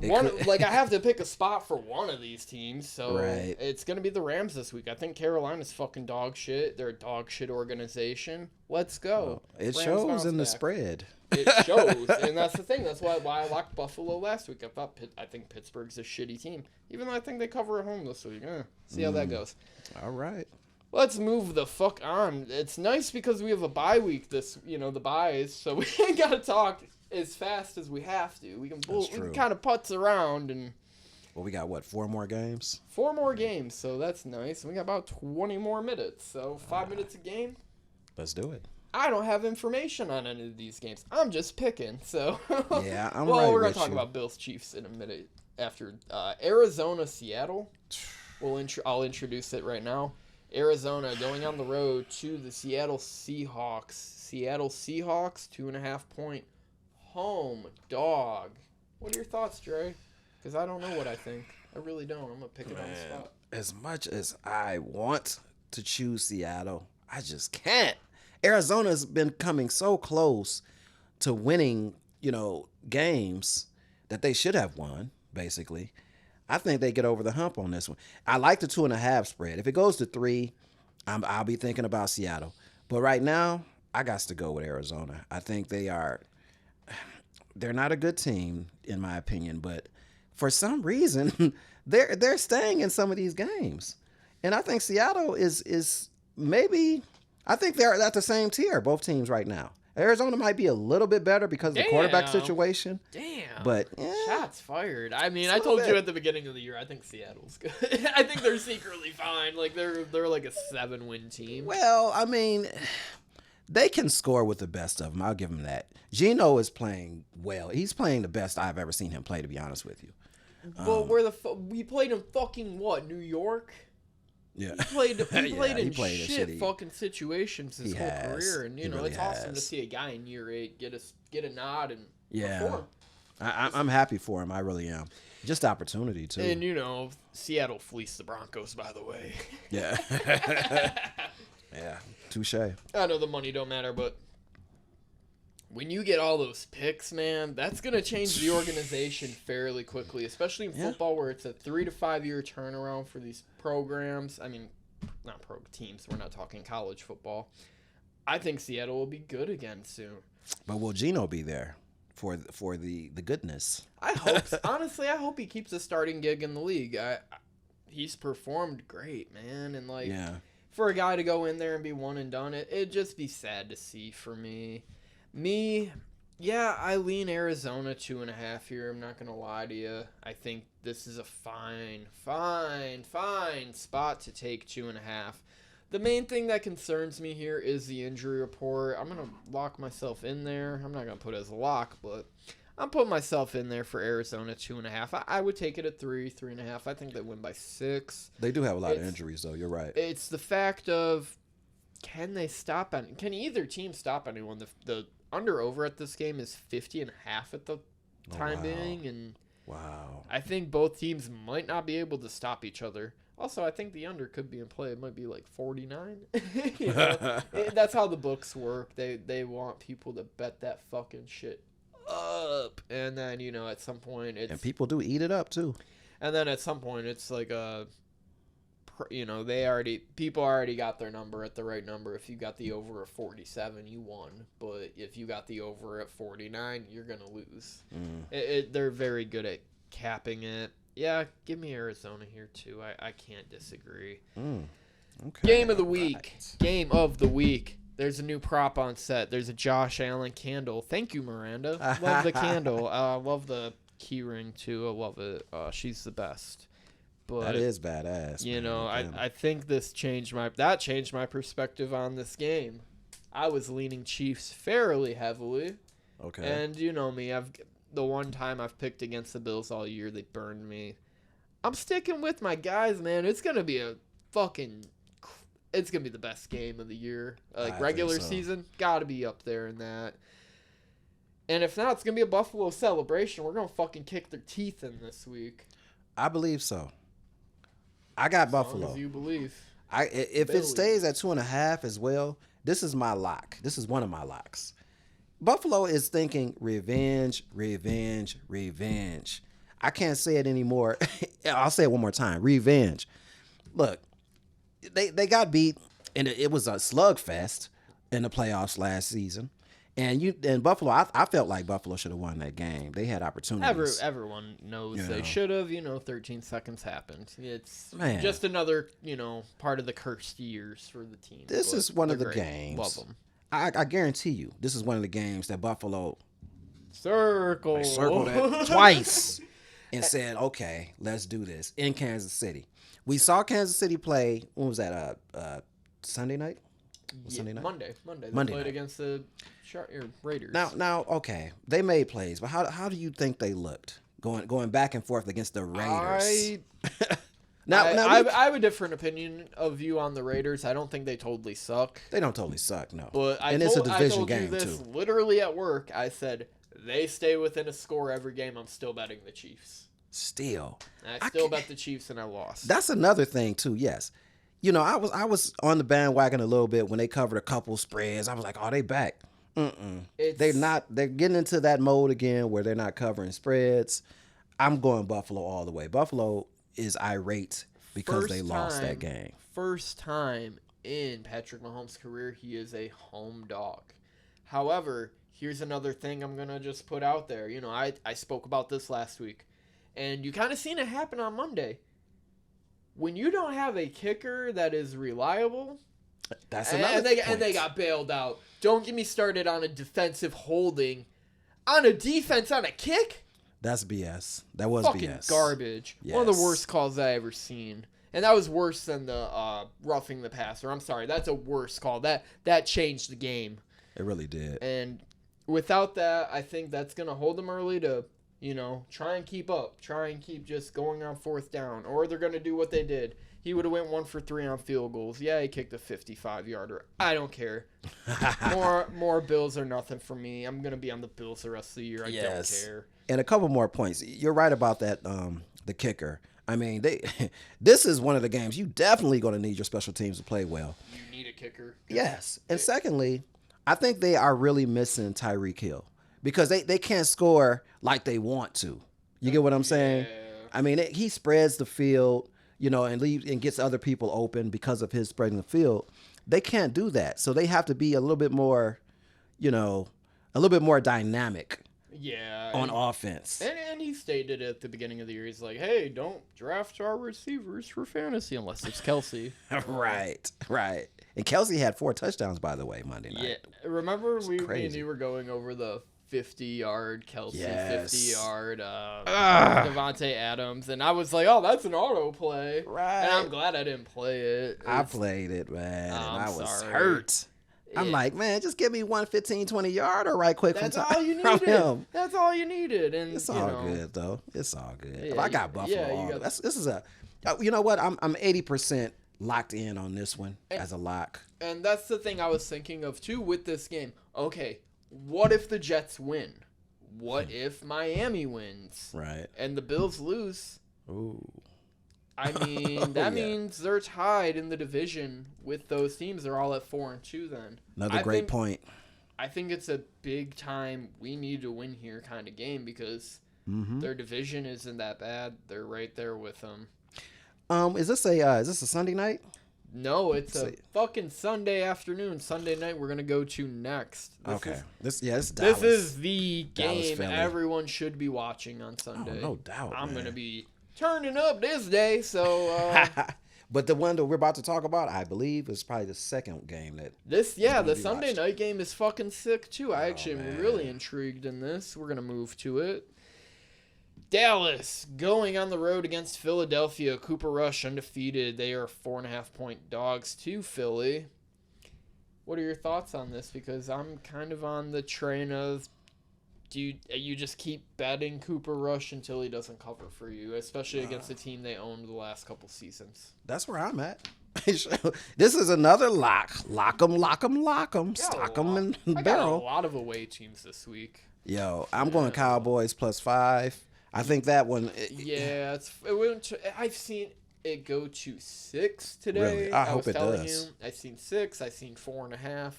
I have to pick a spot for one of these teams, so it's going to be the Rams this week. I think Carolina's fucking dog shit. They're a dog shit organization. Let's go. Well, it shows in the spread. It shows, and that's the thing. That's why I locked Buffalo last week. I think Pittsburgh's a shitty team, even though I think they cover at home this week. See how that goes. All right. Let's move the fuck on. It's nice because we have a bye week the byes, so we ain't got to talk as fast as we have to. We can kind of putz around and. Well, we got 4 more games? 4 more games, so that's nice. And we got about 20 more minutes, so 5 minutes a game. Let's do it. I don't have information on any of these games. I'm just picking, so. Yeah, I'm well, right we're gonna with talk you. about Bills Chiefs in a minute after Arizona Seattle. I'll introduce it right now. Arizona going on the road to the Seattle Seahawks. Seattle Seahawks 2.5-point home dog. What are your thoughts, Dre? Because I don't know what I think. I really don't. I'm gonna pick it on the spot. As much as I want to choose Seattle, I just can't. Arizona's been coming so close to winning, games that they should have won, basically. I think they get over the hump on this one. I like the 2.5 spread. If it goes to 3, I'll be thinking about Seattle. But right now, I got to go with Arizona. I think they're not a good team, in my opinion, but for some reason, they're staying in some of these games. And I think Seattle is maybe... I think they're at the same tier, both teams right now. Arizona might be a little bit better because of the quarterback situation. Damn. But shots fired. I mean, I told you at the beginning of the year, I think Seattle's good. I think they're secretly fine. Like they're like a 7-win team. Well, I mean, they can score with the best of them. I'll give them that. Geno is playing well. He's playing the best I've ever seen him play, to be honest with you. Well, we played in fucking what? New York? Yeah. He played in shitty shit fucking situations his whole career, and really it's awesome to see a guy in year 8 get a nod and perform. I'm happy for him. I really am. Just opportunity too. And Seattle fleeced the Broncos, by the way. Yeah. Yeah. Touche. I know the money don't matter, but when you get all those picks, man, that's gonna change the organization fairly quickly, especially in football where it's a 3 to 5 year turnaround for these programs. I mean, not pro teams. We're not talking college football. I think Seattle will be good again soon. But will Geno be there for the goodness. I hope. Honestly, I hope he keeps a starting gig in the league. He's performed great, man, and like for a guy to go in there and be one and done, it'd just be sad to see for me. Yeah, I lean Arizona 2.5 here. I'm not gonna lie to you. I think this is a fine spot to take 2.5. The main thing that concerns me here is the injury report. I'm gonna lock myself in there. I'm not gonna put it as a lock, but I'm putting myself in there for Arizona 2.5. I would take it at 3.5. I think they win by 6. They do have a lot of injuries, though. You're right. It's the fact of can either team stop anyone? The under-over at this game is 50.5 at the time being, and I think both teams might not be able to stop each other. Also, I think the under could be in play. It might be like 49. That's how the books work. They want people to bet that fucking shit up, and then at some point it's, and people do eat it up too. And then at some point it's like people already got their number at the right number. If you got the over at 47, you won. But if you got the over at 49, you're gonna lose. They're very good at capping it. Yeah, give me Arizona here too. I can't disagree. Okay. Game of the week. There's a new prop on set. There's a Josh Allen candle. Thank you, Miranda. Love the candle. Love the key ring too. I love it. She's the best. But that is badass. I think this changed my perspective on this game. I was leaning Chiefs fairly heavily. Okay. And you know me, the one time I've picked against the Bills all year, they burned me. I'm sticking with my guys, man. It's gonna be the best game of the year. Like regular season, gotta be up there in that. And if not, it's gonna be a Buffalo celebration. We're gonna fucking kick their teeth in this week. I believe so. I got Buffalo. As long as you believe. If it stays at 2.5 as well, this is my lock. This is one of my locks. Buffalo is thinking revenge. I can't say it anymore. I'll say it one more time. Revenge. Look, they got beat, and it was a slugfest in the playoffs last season. And Buffalo, I felt like Buffalo should have won that game. They had opportunities. Everyone knows they should have. 13 seconds happened. It's Man. just another, part of the cursed years for the team. This is one of the great. games. Love them. I guarantee you, this is one of the games that Buffalo circled it twice and said, okay, let's do this in Kansas City. We saw Kansas City play, when was that, Sunday night? Sunday night? Monday. They Monday played night. against the Raiders. Now, okay, they made plays, but how do you think they looked going back and forth against the Raiders? I have a different opinion of you on the Raiders. I don't think they totally suck. They don't totally suck, no. But it's a division I told game you this too. Literally at work. I said they stay within a score every game. I'm still betting the Chiefs. Still, And I still bet the Chiefs, and I lost. That's another thing too. Yes, I was on the bandwagon a little bit when they covered a couple spreads. I was like, oh, they back. They're not. They're getting into that mode again where they're not covering spreads. I'm going Buffalo all the way. Buffalo is irate because they lost that game. First time in Patrick Mahomes' career, he is a home dog. However, here's another thing I'm going to just put out there. I spoke about this last week, and you kind of seen it happen on Monday. When you don't have a kicker that is reliable, that's another point. And they got bailed out. Don't get me started on a defensive holding. On a defense, on a kick? That's BS. That was fucking BS. Garbage. Yes. One of the worst calls I ever seen. And that was worse than the roughing the passer. I'm sorry. That's a worse call. That changed the game. It really did. And without that, I think that's going to hold them early to, try and keep up. Try and keep just going on fourth down. Or they're going to do what they did. He would have went 1 for 3 on field goals. Yeah, he kicked a 55-yarder. I don't care. More Bills are nothing for me. I'm going to be on the Bills the rest of the year. I don't care. And a couple more points. You're right about that, the kicker. I mean, this is one of the games you definitely going to need your special teams to play well. You need a kicker. Yes. And secondly, I think they are really missing Tyreek Hill because they can't score like they want to. You get what I'm saying? Yeah. I mean, he spreads the field, and leaves and gets other people open because of his spreading the field. They can't do that. So they have to be a little bit more, a little bit more dynamic Yeah. on offense. And he stated at the beginning of the year, he's like, hey, don't draft our receivers for fantasy unless it's Kelsey. Right. And Kelsey had 4 touchdowns, by the way, Monday night. Yeah. Remember me and crazy. you were going over the 50-yard Kelsey, Yes. 50-yard Devontae Adams, and I was like, oh, that's an auto play. Right. And I'm glad I didn't play it. I played it, man, and I'm I was sorry. hurt. I'm Yeah. like, man, just give me one 15, 20-yarder right quick That's from, all you from needed. him. That's all you needed. And It's you all know, good, though. It's all good. If Yeah, I got you- Buffalo, yeah, you all- got- this is a, you know what? I'm 80% locked in on this one as a lock. And that's the thing I was thinking of, too, with this game. Okay, what if the Jets win? What if Miami wins? Right. And the Bills lose? Ooh. I mean, Oh, that yeah. means they're tied in the division with those teams. They're all at 4-2 then. Another I great think- point. I think it's a big time we need to win here kind of game because their division isn't that bad. They're right there with them. Is this a Sunday night? No, it's a Say- fucking Sunday afternoon. Sunday night we're going to go to next. This is This Dallas. is the Dallas, game Philly. everyone should be watching on Sunday. no doubt, I'm man. going to be turning up this day, so But the one that we're about to talk about, I believe, is probably the second game that. the be Sunday watched. night game is fucking sick too. I actually am man. really intrigued in this. We're going to move to it. Dallas going on the road against Philadelphia. Cooper Rush undefeated. They are 4.5-point dogs to Philly. What are your thoughts on this? Because I'm kind of on the train of, do you just keep betting Cooper Rush until he doesn't cover for you, especially against a team they owned the last couple seasons? That's where I'm at. This is another lock. Lock 'em, stock 'em in the I got a barrel. lot of away teams this week. Yo, I'm going Cowboys +5. I think that one. Yeah, I've seen it go to 6 today. Really? I hope was it telling does. You, I've seen 6. I've seen 4.5.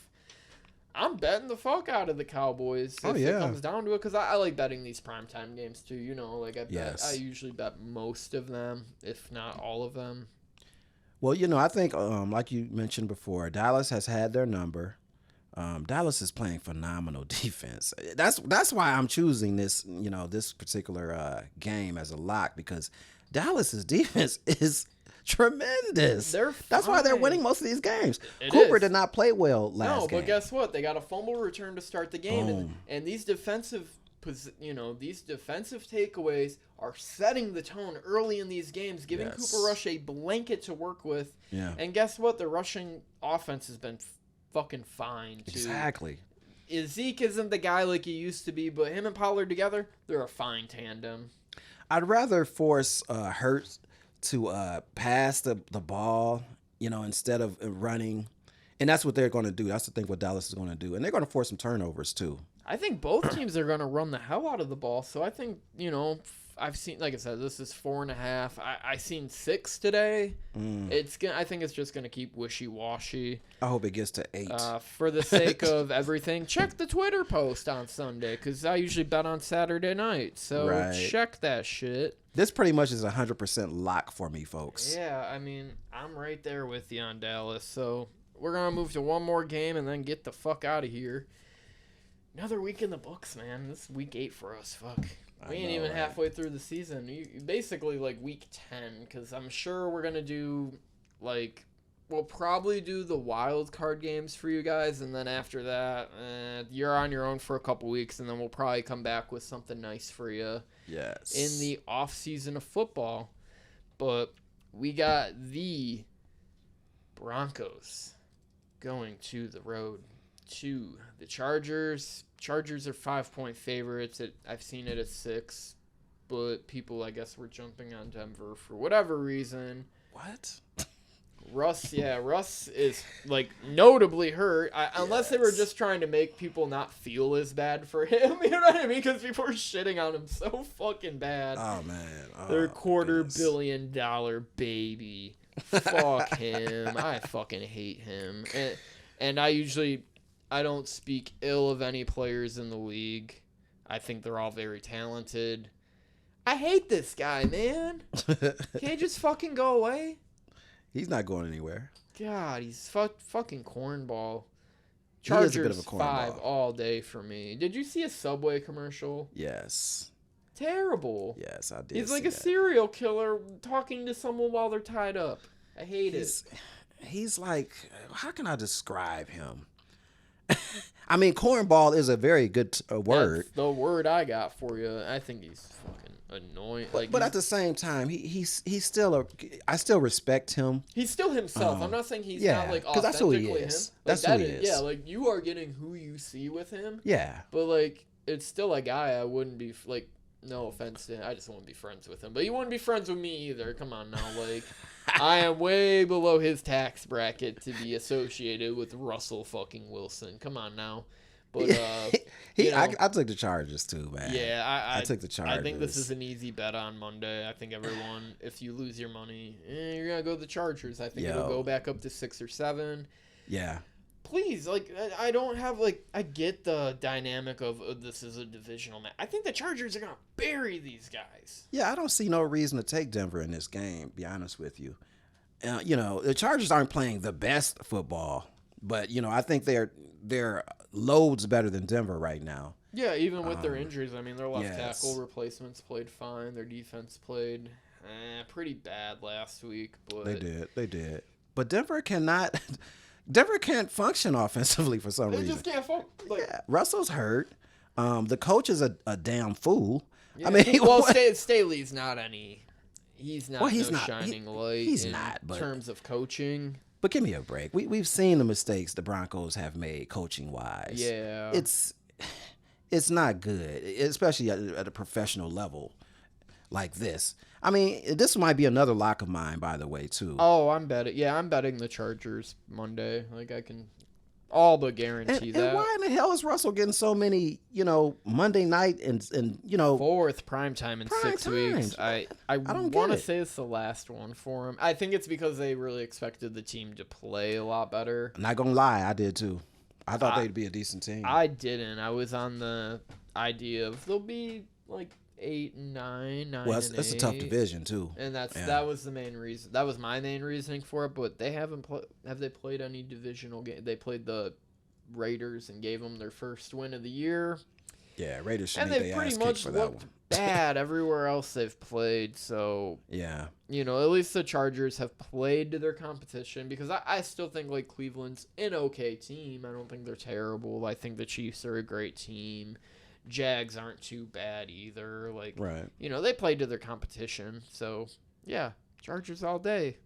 I'm betting the fuck out of the Cowboys if it comes down to it because I like betting these primetime games too. You know, like I usually bet most of them, if not all of them. Well, you know, I think like you mentioned before, Dallas has had their number. Dallas is playing phenomenal defense. That's why I'm choosing this, you know, this particular game as a lock because Dallas's defense is tremendous. That's why they're fine. winning most of these games. It Cooper is. did not play well last game. But guess what? They got a fumble return to start the game, Boom. and these defensive takeaways are setting the tone early in these games, giving Yes. Cooper Rush a blanket to work with. Yeah. And guess what? The rushing offense has been fucking fine too. Exactly. Zeke isn't the guy like he used to be, but him and Pollard together, they're a fine tandem. I'd rather force Hurts to pass the ball, you know, instead of running. And that's what they're going to do. That's the thing what Dallas is going to do. And they're going to force some turnovers too. I think both teams are going to run the hell out of the ball. So I think, you know, I've seen, like I said, this is 4.5. I seen 6 today. I think it's just going to keep wishy-washy. I hope it gets to 8. For the sake of everything, check the Twitter post on Sunday because I usually bet on Saturday night. So Right. check that shit. This pretty much is 100% lock for me, folks. Yeah, I mean, I'm right there with you on Dallas. So we're going to move to one more game and then get the fuck out of here. Another week in the books, man. This is week 8 for us. Fuck. We ain't know, even right? halfway through the season. You basically like week 10, because I'm sure we're going to do, like, we'll probably do the wild card games for you guys. And then after that, you're on your own for a couple weeks. And then we'll probably come back with something nice for you Yes. in the off season of football. But we got the Broncos going to the road to the Chargers. Chargers are 5-point favorites. I've seen it at 6, but people, I guess, were jumping on Denver for whatever reason. What? Russ is like notably hurt. Unless they were just trying to make people not feel as bad for him. You know what I mean? Because people are shitting on him so fucking bad. Oh, man. Oh, Their goodness. $250 million baby. Fuck him. I fucking hate him. And I don't speak ill of any players in the league. I think they're all very talented. I hate this guy, man. Can't he just fucking go away? He's not going anywhere. God, he's fucking cornball. Chargers is a bit of a 5 cornball. all day for me. Did you see a Subway commercial? Yes. Terrible. Yes, I did. He's like see a that. serial killer talking to someone while they're tied up. I hate He's like, how can I describe him? I mean, cornball is a very good word. That's the word I got for you. I think he's fucking annoying. But at the same time, he's still I still respect him. he's still himself. I'm not saying he's yeah, not like 'cause that's who he authentically is. him. Like, That's who he is. Yeah, like you are getting who you see with him. Yeah. But like it's still a guy I wouldn't be like. No offense to him, I just wouldn't be friends with him. But he wouldn't be friends with me either. Come on now, like I am way below his tax bracket to be associated with Russell fucking Wilson. Come on now. But I took the Chargers too, man. yeah, I took the Chargers. I think this is an easy bet on Monday. I think everyone, if you lose your money, you're gonna go the Chargers. I think it'll go back up to 6 or 7. Yeah. Please, like, I don't have, like, I get the dynamic of this is a divisional match. I think the Chargers are going to bury these guys. Yeah, I don't see no reason to take Denver in this game, be honest with you. You know, the Chargers aren't playing the best football, but, you know, I think they're loads better than Denver right now. Yeah, even with their injuries. I mean, their left yes. tackle replacements played fine. Their defense played pretty bad last week. But They did. But Denver can't function offensively for some they reason. just can't function. Like, Yeah, Russell's hurt. The coach is a damn fool. yeah. I mean, well, Staley's not any. He's not he's no not. shining light He's in not, but- terms of coaching. But give me a break. We've seen the mistakes the Broncos have made coaching wise. Yeah. It's not good, especially at a professional level like this. I mean, this might be another lock of mine, by the way, too. Oh, I'm betting. Yeah, I'm betting the Chargers Monday. Like I can all but guarantee that. And why in the hell is Russell getting so many, Monday night and 4th primetime in Prime 6 weeks. times. I don't want to get it. say it's the last one for him. I think it's because they really expected the team to play a lot better. I'm not gonna lie, I did too. I thought they'd be a decent team. I didn't. I was on the idea of they'll be like 8 and 9, 9 well, and it's a 8. tough division too. And Yeah. that was the main reason. That was my main reasoning for it. But they haven't have they played any divisional game? They played the Raiders and gave them their first win of the year. Yeah, Raiders should And need they've their pretty ass kicked much for that looked one. bad everywhere else they've played. So, Yeah. at least the Chargers have played to their competition because I still think, like, Cleveland's an okay team. I don't think they're terrible. I think the Chiefs are a great team. Jags aren't too bad either. Like, Right. they played to their competition. So, yeah, Chargers all day.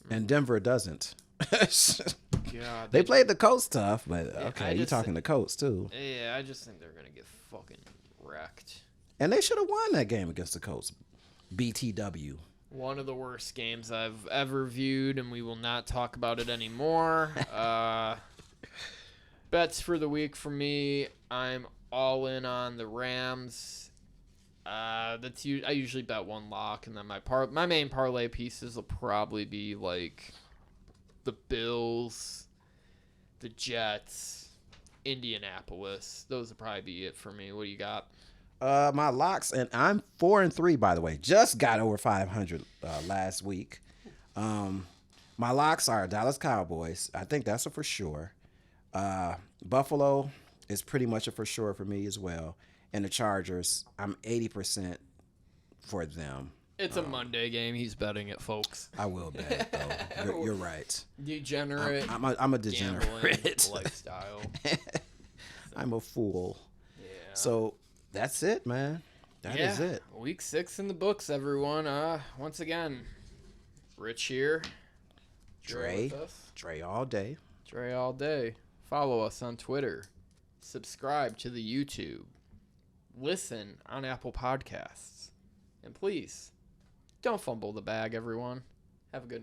And Denver doesn't. God, They played the Colts tough, but I okay, you're just talking the Colts too. Yeah, I just think they're going to get fucking wrecked. And they should have won that game against the Colts. BTW. One of the worst games I've ever viewed, and we will not talk about it anymore. Bets for the week for me, I'm all in on the Rams. I usually bet one lock, and then my main parlay pieces will probably be like the Bills, the Jets, Indianapolis. Those will probably be it for me. What do you got? My locks, and I'm 4-3 by the way. Just got over 500 last week. My locks are Dallas Cowboys. I think that's a for sure. Buffalo is pretty much a for sure for me as well. And the Chargers, I'm 80% for them. It's a Monday game. He's betting it, folks. I will bet though. You're right. Degenerate. I'm a degenerate. Gambling lifestyle. I'm a fool. Yeah. So that's it, man. That is it. Week 6 in the books, everyone. Once again, Rich here. Dre with us. Dre all day. Dre all day. Follow us on Twitter. Subscribe to the YouTube. Listen on Apple Podcasts. And please, don't fumble the bag, everyone. Have a good night.